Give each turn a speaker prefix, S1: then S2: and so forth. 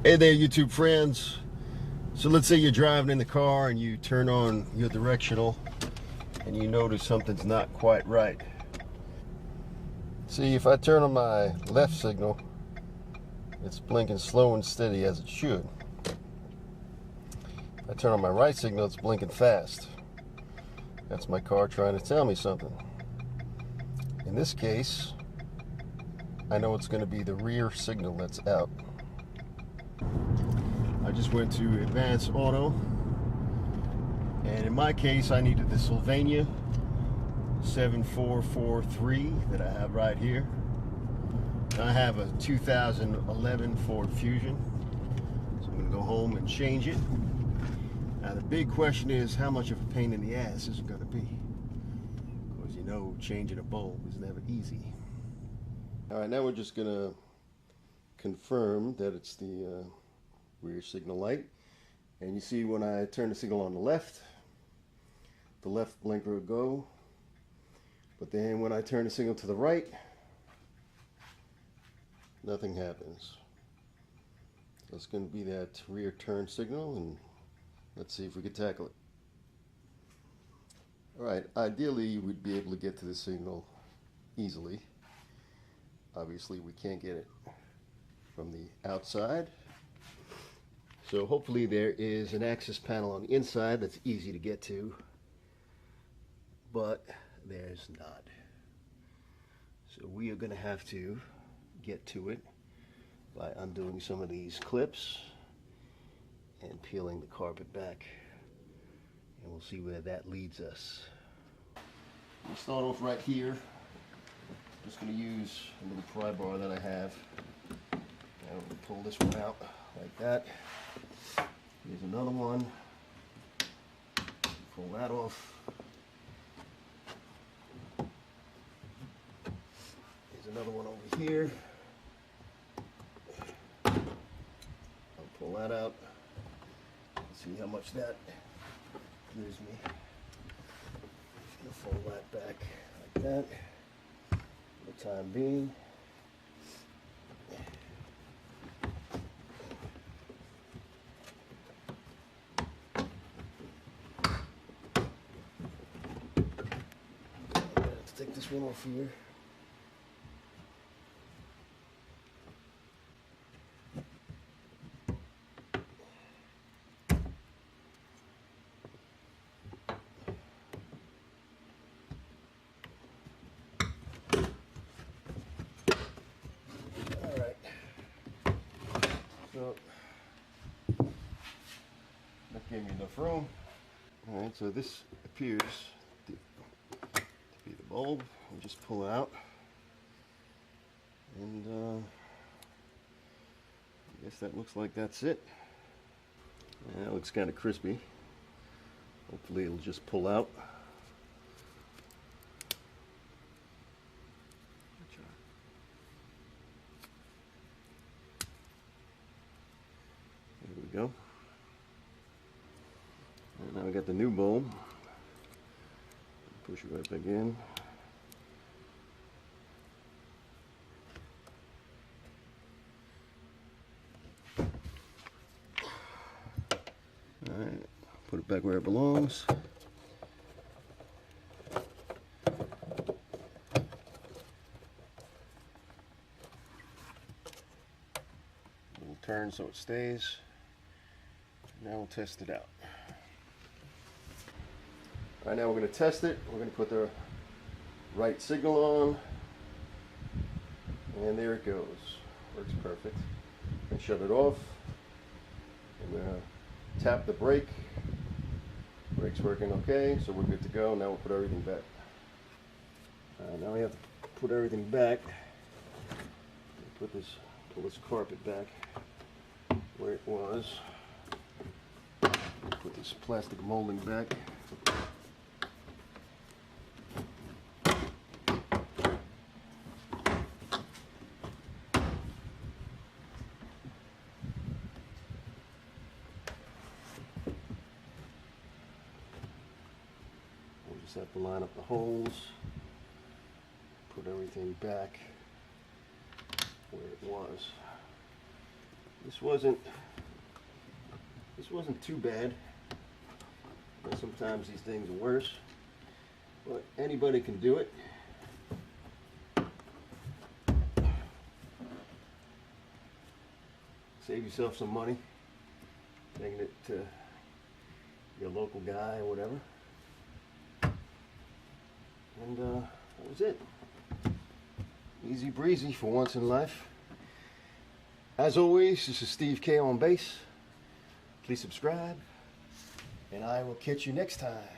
S1: Hey there, YouTube friends. So let's say you're driving in the car and you turn on your directional and you notice something's not quite right. See, if I turn on my left signal, it's blinking slow and steady as it should. If I turn on my right signal, it's blinking fast. That's my car trying to tell me something. In this case, I know it's going to be the rear signal that's out. I just went to Advanced Auto, and in my case, I needed the Sylvania 7443 that I have right here. I have a 2011 Ford Fusion, so I'm going to go home and change it. Now the big question is, how much of a pain in the ass is it going to be? Because you know, changing a bulb is never easy. All right, now we're just going to confirm that it's the rear signal light. And you see when I turn the signal on the left blinker will go. But then when I turn the signal to the right, nothing happens. So it's going to be that rear turn signal, and let's see if we can tackle it. Alright, ideally we'd be able to get to the signal easily. Obviously we can't get it from the outside. So hopefully there is an access panel on the inside that's easy to get to. But there's not. So we are going to have to get to it by undoing some of these clips and peeling the carpet back, and we'll see where that leads us. We start off right here. I'm just going to use a little pry bar that I have. Now we'll pull this one out like that. Here's another one. Pull that off. Here's another one over here. I'll pull that out. Let's see how much that gives me. I'll fold that back like that for the time being. Let's take this one off here. So that gave me enough room. Alright, so this appears to be the bulb. We'll just pull it out. And I guess that looks like that's it. Yeah, that looks kind of crispy. Hopefully it'll just pull out. There we go. And now we got the new bulb. Push it right back in. Alright, put it back where it belongs. We'll turn so it stays. Now we'll test it out. Alright, now we're going to test it. We're going to put the right signal on. And there it goes. Works perfect. And shut it off. I'm going to tap the brake. Brake's working okay, so we're good to go. Now we'll put everything back. Now we have to put everything back. Pull this carpet back where it was. Put this plastic molding back. We'll just have to line up the holes, put everything back where it was. This wasn't too bad. Sometimes these things are worse, but anybody can do it. Save yourself some money, taking it to your local guy or whatever. And that was it. Easy breezy for once in life. As always, this is Steve K on bass. Please subscribe, and I will catch you next time.